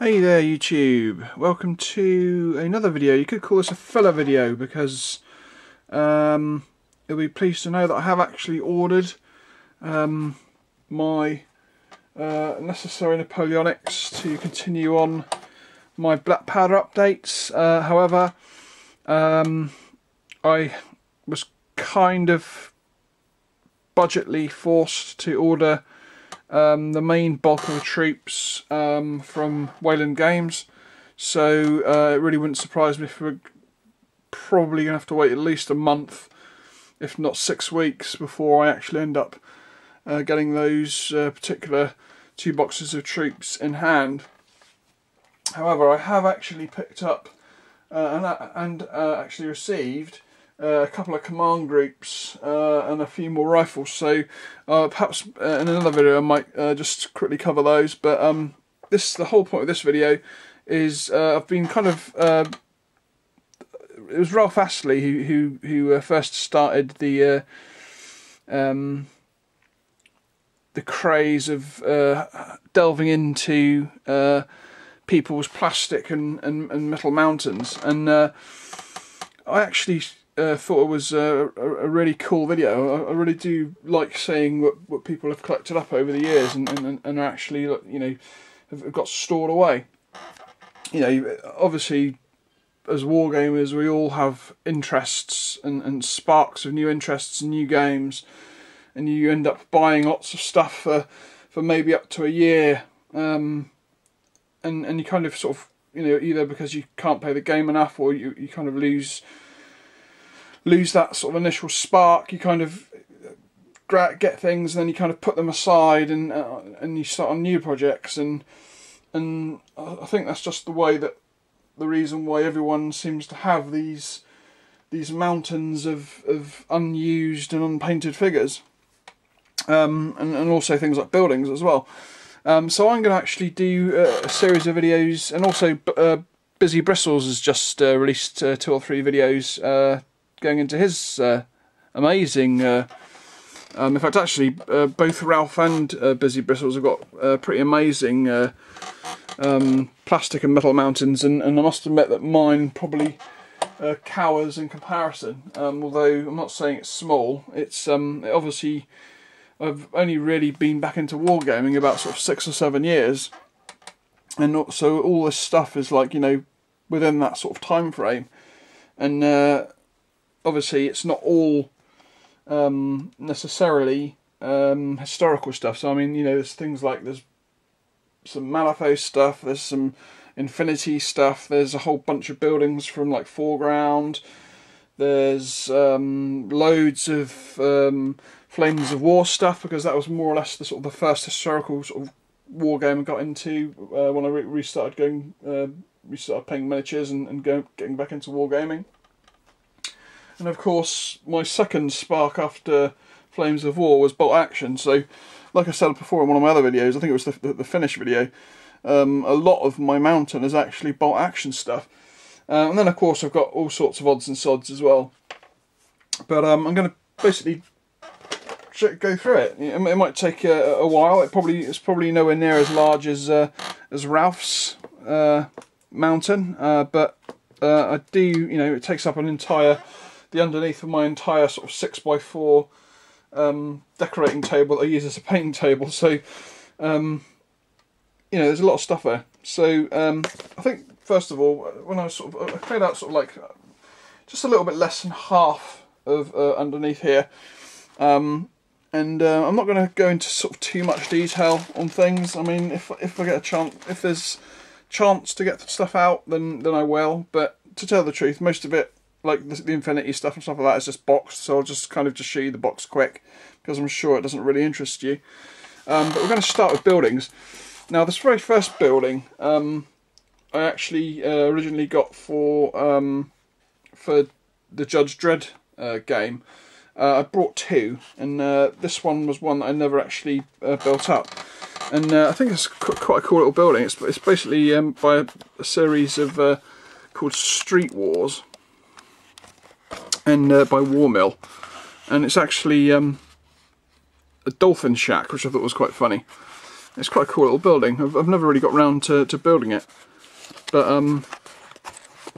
Hey there YouTube, welcome to another video. You could call this a filler video because you'll be pleased to know that I have actually ordered my necessary Napoleonics to continue on my black powder updates. However, I was kind of budgetly forced to order the main bulk of the troops from Wayland Games, so it really wouldn't surprise me if we're probably going to have to wait at least a month, if not 6 weeks, before I actually end up getting those particular 2 boxes of troops in hand. However, I have actually picked up and actually received a couple of command groups and a few more rifles, so perhaps in another video I might just quickly cover those. But the whole point of this video is I've been kind of it was Ralph Astley who first started the craze of delving into people's plastic and metal mountains, and I actually thought it was a really cool video. I really do like seeing what people have collected up over the years and are actually, you know, have got stored away. You know, obviously as wargamers we all have interests and sparks of new interests and new games, and you end up buying lots of stuff for maybe up to a year, and you kind of sort of, you know, either because you can't play the game enough or you kind of lose that sort of initial spark. You kind of get things and then you kind of put them aside and you start on new projects, and I think that's just the reason why everyone seems to have these mountains of unused and unpainted figures, and also things like buildings as well. So I'm going to actually do a series of videos, and also Busy Bristles has just released 2 or 3 videos going into his amazing, in fact actually both Ralph and Busy Bristles have got pretty amazing plastic and metal mountains, and I must admit that mine probably cowers in comparison, although I'm not saying it's small. It's obviously, I've only really been back into wargaming about sort of 6 or 7 years, and so all this stuff is, like, you know, within that sort of time frame, and obviously it's not all necessarily historical stuff. So I mean, you know, there's things like, there's some Malifaux stuff, there's some Infinity stuff, there's a whole bunch of buildings from like Foreground, there's loads of Flames of War stuff, because that was more or less the sort of the first historical sort of war game I got into when I restarted playing miniatures and getting back into wargaming. And of course, my second spark after Flames of War was bolt action. So, like I said before in one of my other videos, I think it was the finish video, a lot of my mountain is actually bolt action stuff. And then of course I've got all sorts of odds and sods as well. But I'm going to basically go through it. It might take a while. It's probably nowhere near as large as Ralph's mountain, but I do, you know, it takes up the underneath of my entire sort of 6x4 decorating table that I use as a painting table. So you know, there's a lot of stuff there. So I think first of all, when I cleared out sort of like just a little bit less than half of underneath here, and I'm not going to go into sort of too much detail on things. I mean, if I get a chance, if there's chance to get stuff out, then I will. But to tell the truth, most of it, like the Infinity stuff and stuff like that, is just boxed. So I'll just kind of show you the box quick, because I'm sure it doesn't really interest you. But we're going to start with buildings. Now, this very first building, I actually originally got for the Judge Dredd game. I brought 2, and this one was one that I never actually built up. And I think it's quite a cool little building. It's basically by a series of called Street Wars, and by Warmill, and it's actually a Dolphin Shack, which I thought was quite funny. It's quite a cool little building. I've never really got round to building it, but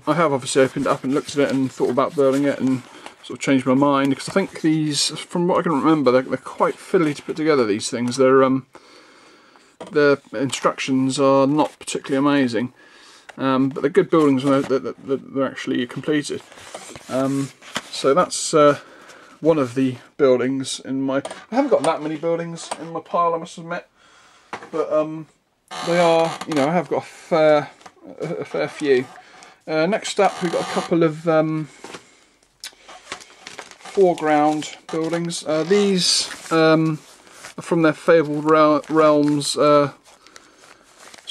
I have obviously opened it up and looked at it and thought about building it and sort of changed my mind, because I think these, from what I can remember, they're quite fiddly to put together, these things. Their instructions are not particularly amazing, but they're good buildings when they're actually completed. So that's one of the buildings in my... I haven't got that many buildings in my pile, I must admit, but they are, you know, I have got a fair few. Next up, we've got a couple of foreground buildings. These are from their Fabled Realms sort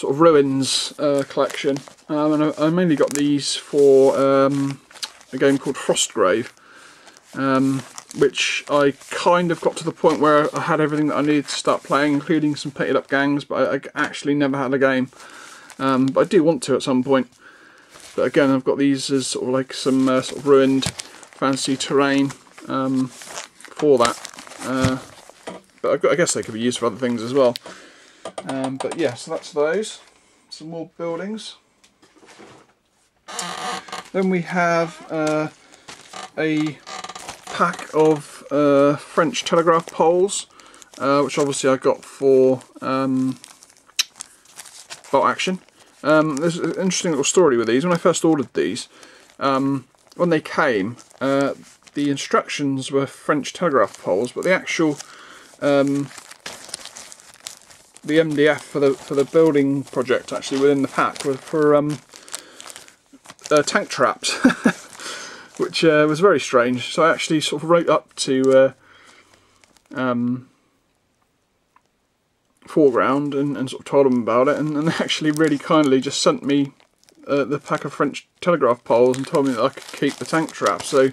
of ruins collection, and I mainly got these for a game called Frostgrave, which I kind of got to the point where I had everything that I needed to start playing, including some painted up gangs, but I actually never had a game. But I do want to at some point. But again, I've got these as sort of like some sort of ruined fantasy terrain for that. But I guess they could be used for other things as well. But yeah, so that's those. Some more buildings. Then we have a pack of French telegraph poles, which obviously I got for bolt action. There's an interesting little story with these. When I first ordered these, when they came, the instructions were French telegraph poles, but the actual the MDF for the building project actually within the pack were for tank traps, which was very strange. So I actually sort of wrote up to Foreground and sort of told them about it, and they actually really kindly just sent me the pack of French telegraph poles and told me that I could keep the tank traps. So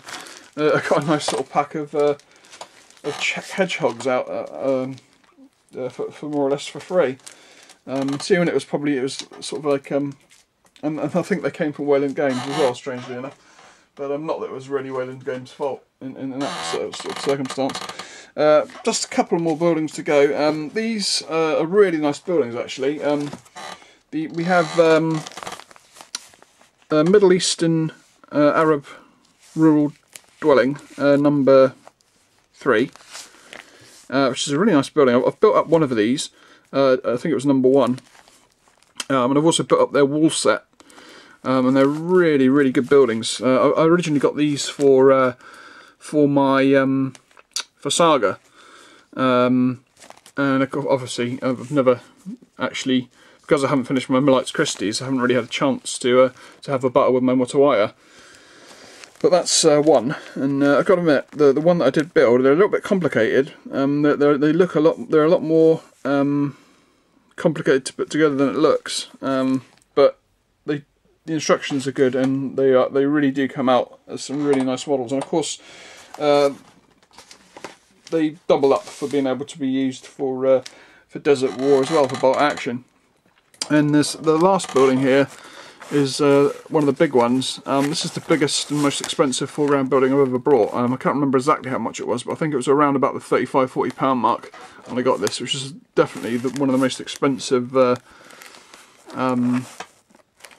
I got a nice little pack of hedgehogs out for more or less for free. Seeing it was sort of like and I think they came from Wayland Games as well, strangely enough. But not that it was really Wayland Games' fault in that sort of circumstance. Just a couple more buildings to go. These are really nice buildings actually. We have a Middle Eastern Arab rural dwelling, number 3, which is a really nice building. I've built up one of these. I think it was number 1, and I've also built up their wall set. And they're really, really good buildings. I originally got these for my for Saga, and obviously I've never actually, because I haven't finished my Millites Christie's, I haven't really had a chance to have a battle with my Motawaya. But that's one, and I've got to admit, the one that I did build, they're a little bit complicated. They look a lot. They're a lot more complicated to put together than it looks. But the instructions are good, and they really do come out as some really nice models. And of course, they double up for being able to be used for Desert War as well, for bolt action. And the last building here is one of the big ones. This is the biggest and most expensive foreground building I've ever brought. I can't remember exactly how much it was, but I think it was around about the £35–40 mark when I got this, which is definitely one of the most expensive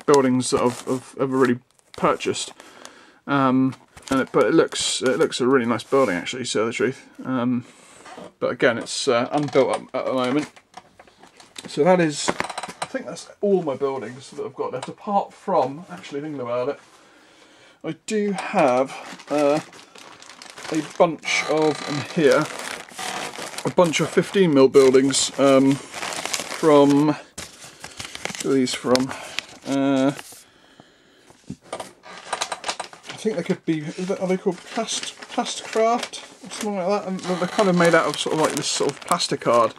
buildings that I've ever really purchased. But it looks a really nice building actually, to tell the truth. But again, it's unbuilt up at the moment. So that is, I think that's all my buildings that I've got left, apart from, actually thinking about it, I do have a bunch of, in here, a bunch of 15mm buildings from, where are these from? I think they could be, are they called Plasticraft? Or something like that? And they're kind of made out of sort of like this sort of plasticard.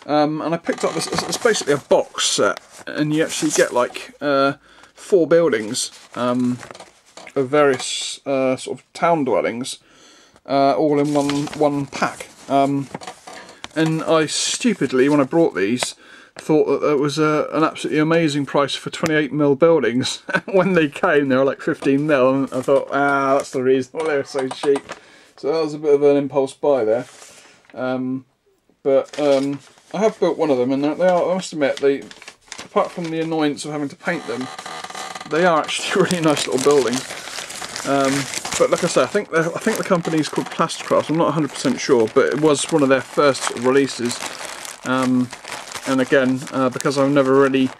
And I picked up this, it's basically a box set, and you actually get like 4 buildings of various sort of town dwellings, all in one pack. And I stupidly, when I brought these, thought that it was an absolutely amazing price for 28mm buildings. When they came, they were like 15mm, and I thought, that's the reason why they were so cheap. So that was a bit of an impulse buy there. But I have built one of them, and they are, I must admit, apart from the annoyance of having to paint them, they are actually really nice little buildings. But like I say, I think the company's called Plastercraft. I'm not 100% sure, but it was one of their first sort of releases. And again, because I've never really,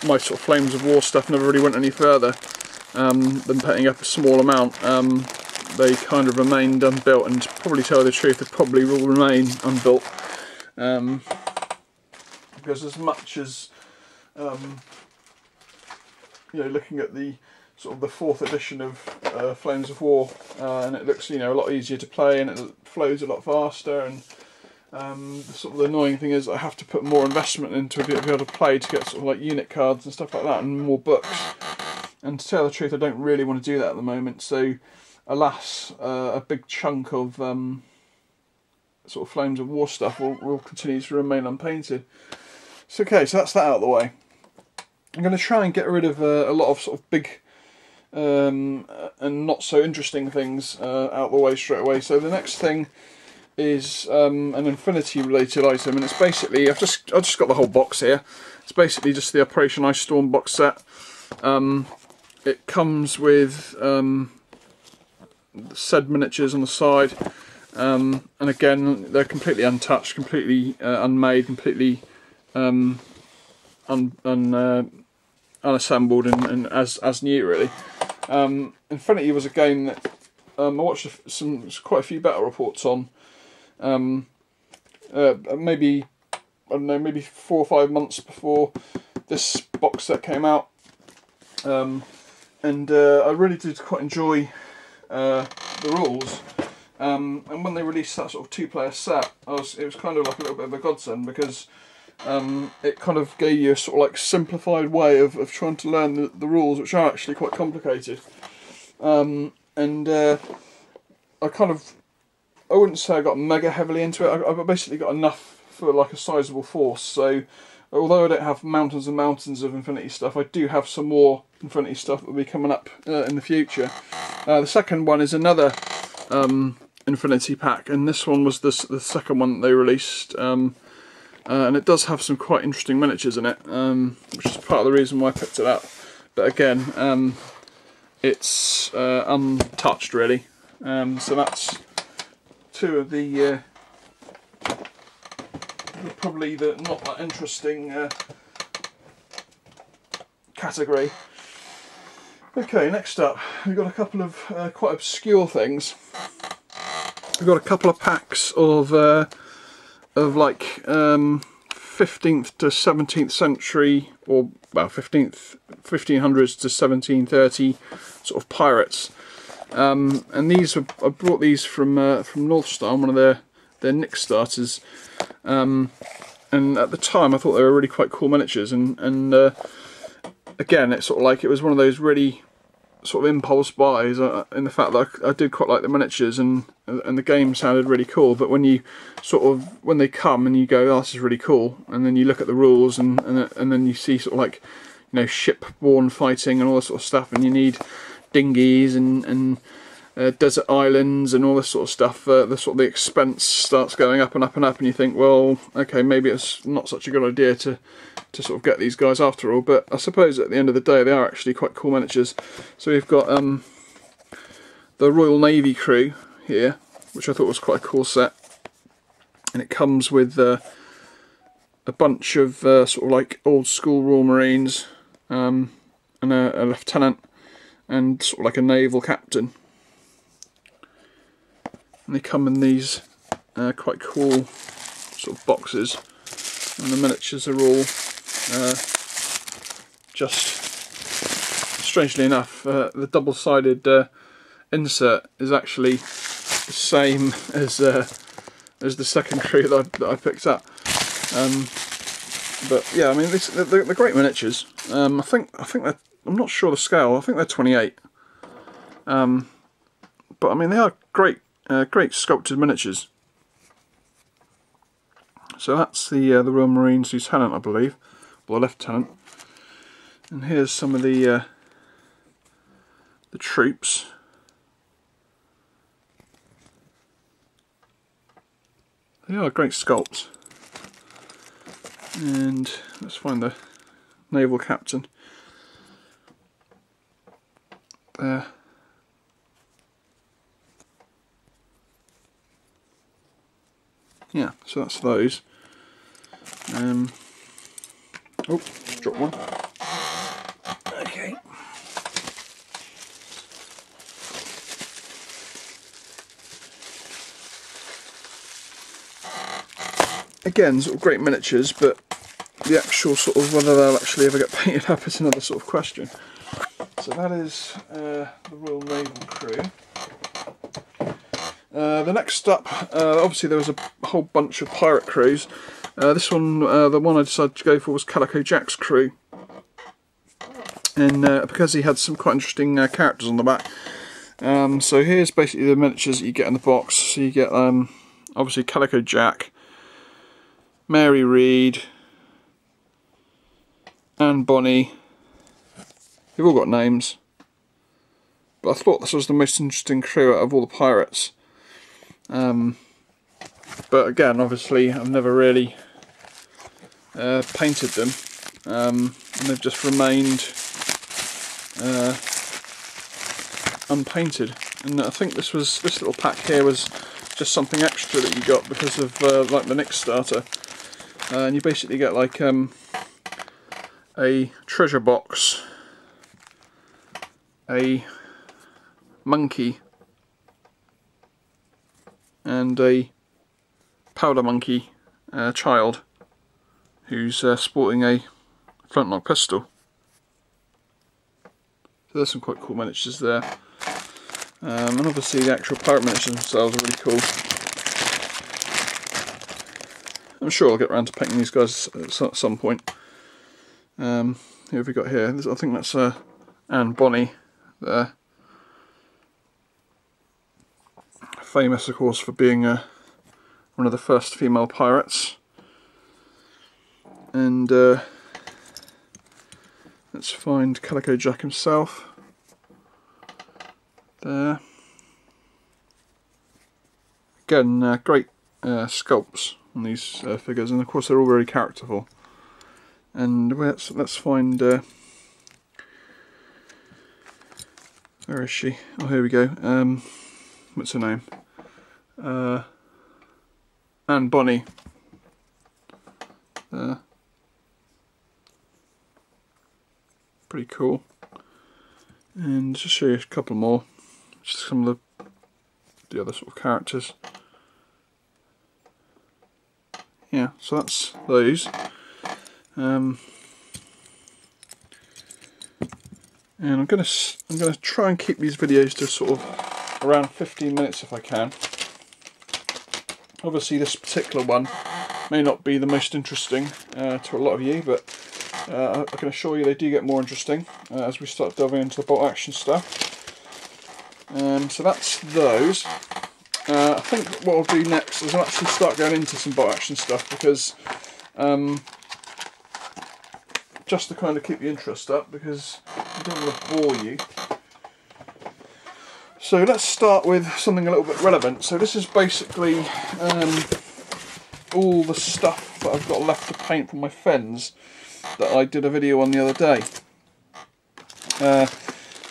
my sort of Flames of War stuff never really went any further than putting up a small amount. They kind of remained unbuilt, and to probably tell you the truth, they probably will remain unbuilt. Because as much as you know, looking at the sort of the 4th edition of Flames of War, and it looks, you know, a lot easier to play, and it flows a lot faster, and sort of the annoying thing is I have to put more investment into it to be able to play, to get sort of like unit cards and stuff like that, and more books. And to tell the truth, I don't really want to do that at the moment. So, alas, a big chunk of sort of Flames of War stuff will continue to remain unpainted. So okay, so that's that out of the way. I'm going to try and get rid of a lot of sort of big and not so interesting things out of the way straight away. So the next thing is an Infinity related item, and it's basically, I've just got the whole box here. It's basically just the Operation Ice Storm box set. It comes with said miniatures on the side, and again they're completely untouched, completely unmade, completely unassembled, and as new really. Infinity was a game that I watched quite a few battle reports on. Maybe, I don't know, maybe 4 or 5 months before this box set came out, and I really did quite enjoy the rules. And when they released that sort of 2-player set, it was kind of like a little bit of a godsend, because it kind of gave you a sort of like simplified way of trying to learn the rules, which are actually quite complicated. And I wouldn't say I got mega heavily into it. I basically got enough for like a sizable force. So although I don't have mountains and mountains of Infinity stuff, I do have some more Infinity stuff that will be coming up in the future. The second one is another Infinity pack, and this one was the second one that they released. And it does have some quite interesting miniatures in it, which is part of the reason why I picked it up. But again, it's untouched really. So that's two of the probably the not that interesting category. Okay, next up we've got a couple of quite obscure things. We've got a couple of packs of like 15th to 17th century, or well 1500s to 1730 sort of pirates. And these I brought these from North Star, one of their Nick starters, and at the time I thought they were really quite cool miniatures, and again it's sort of like it was one of those really sort of impulse buys in the fact that I did quite like the miniatures, and the game sounded really cool, but when you sort of, when they come and you go, oh, this is really cool, and then you look at the rules, and then you see sort of like, you know, ship-borne fighting and all this sort of stuff, and you need dinghies and desert islands and all this sort of stuff, the sort of the expense starts going up and up and up, and you think, well, okay, maybe it's not such a good idea to sort of get these guys after all. But I suppose at the end of the day they are actually quite cool miniatures. So we've got the Royal Navy crew here, which I thought was quite a cool set, and it comes with a bunch of sort of like old school Royal Marines, and a lieutenant, and sort of like a naval captain. And they come in these quite cool sort of boxes, and the miniatures are all just, strangely enough, the double-sided insert is actually the same as the second crew that I picked up. But yeah, I mean, they're great miniatures. I think they're, I'm not sure the scale. I think they're 28. But I mean, they are great. Great sculpted miniatures. So that's the Royal Marines Lieutenant, I believe, or Lieutenant. And here's some of the troops. They are great sculpts. And let's find the naval captain. There. Yeah, so that's those. Oh, dropped one. Okay. Again, sort of great miniatures, but the actual sort of whether they'll actually ever get painted up is another sort of question. So that is the Royal Naval crew. The next up, obviously there was a whole bunch of pirate crews. This one, the one I decided to go for was Calico Jack's crew. And because he had some quite interesting characters on the back. So here's basically the miniatures that you get in the box. So you get obviously Calico Jack, Mary Read, and Bonnie. They've all got names. But I thought this was the most interesting crew out of all the pirates. But again, obviously I've never really painted them, and they've just remained unpainted. And I think this little pack here was just something extra that you got because of like the Nick starter, and you basically get like a treasure box, a monkey, and a powder monkey child who's sporting a flintlock pistol. So there's some quite cool miniatures there. And obviously the actual pirate miniatures themselves are really cool. I'm sure I'll get around to painting these guys at some point. Who have we got here? I think that's Anne Bonny there. Famous, of course, for being one of the first female pirates. And let's find Calico Jack himself. There. Again, great sculpts on these figures, and of course they're all very characterful. And let's find. Where is she? Oh, here we go. What's her name? Anne Bonny. Pretty cool. And just show you a couple more. Just some of the other sort of characters. Yeah, so that's those. And I'm gonna try and keep these videos to sort of around 15 minutes if I can. Obviously this particular one may not be the most interesting to a lot of you, but I can assure you they do get more interesting as we start delving into the bolt action stuff. So that's those. I think what I'll do next is I'll actually start going into some bolt action stuff, because just to kind of keep the interest up, because I don't want to bore you. So let's start with something a little bit relevant. So this is basically all the stuff that I've got left to paint from my Fens that I did a video on the other day.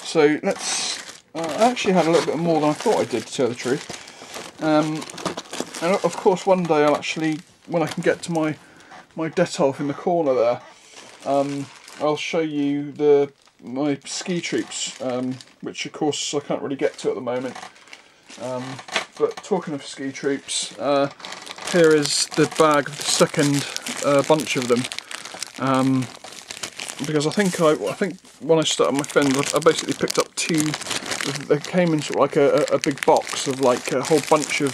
So let's. I actually had a little bit more than I thought I did, to tell the truth. And of course, one day I'll actually, when I can get to my Detolf in the corner there, I'll show you my ski troops, which of course I can't really get to at the moment. But talking of ski troops, here is the bag of the second bunch of them. Because I think when I started my Fens, I basically picked up two. They came in sort of like a big box of like a whole bunch of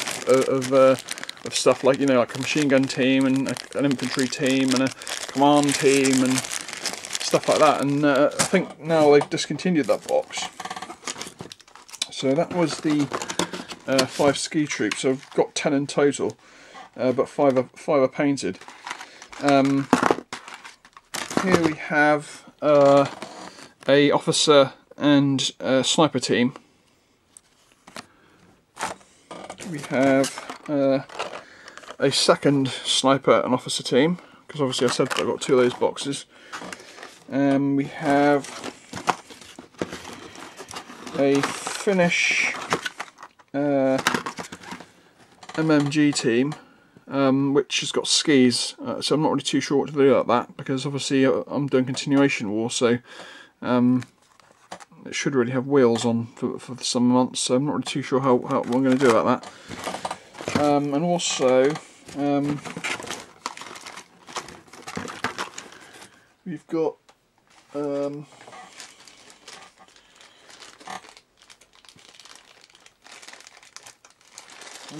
stuff, like, you know, like a machine gun team and an infantry team and a command team and stuff like that. And I think now they've discontinued that box. So that was the 5 ski troops. So I've got 10 in total, but 5 are painted. Here we have a officer and sniper team. We have a second sniper and officer team, because obviously I said that I got 2 of those boxes. We have a Finnish MMG team, which has got skis, so I'm not really too sure what to do about that, because obviously I'm doing continuation war, so it should really have wheels on for the summer months, so I'm not really too sure what I'm going to do about that. And also we've got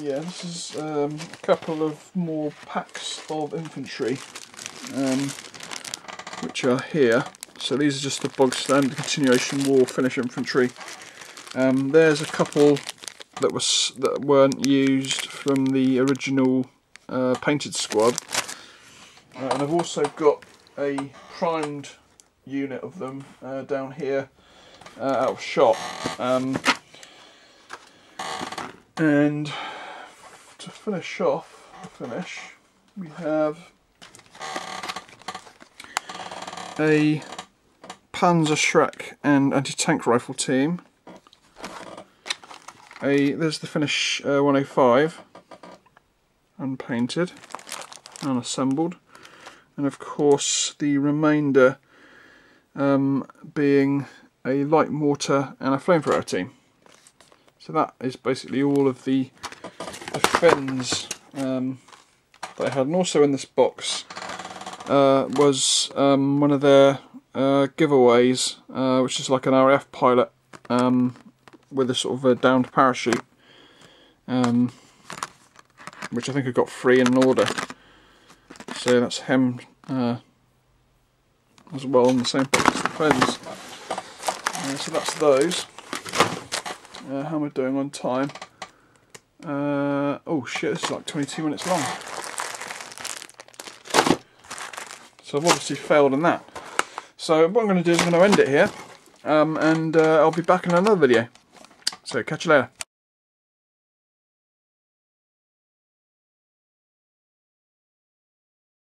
yeah, this is a couple of more packs of infantry, which are here. So these are just the bog standard continuation war Finnish infantry. There's a couple that weren't used from the original painted squad, and I've also got a primed unit of them down here out of shop. And to finish off the finish, we have a Panzer Shack and anti-tank rifle team. There's the Finnish 105, unpainted, unassembled, and of course the remainder being a light mortar and a flamethrower team. So that is basically all of the Finns that I had. And also in this box was one of their giveaways, which is like an RAF pilot with a sort of a downed parachute, which I think I got free in an order. So that's him as well on the same box as the Finns. So that's those. How am I doing on time? Oh shit, this is like 22 minutes long. So I've obviously failed in that. So what I'm going to do is I'm going to end it here, and I'll be back in another video. So catch you later.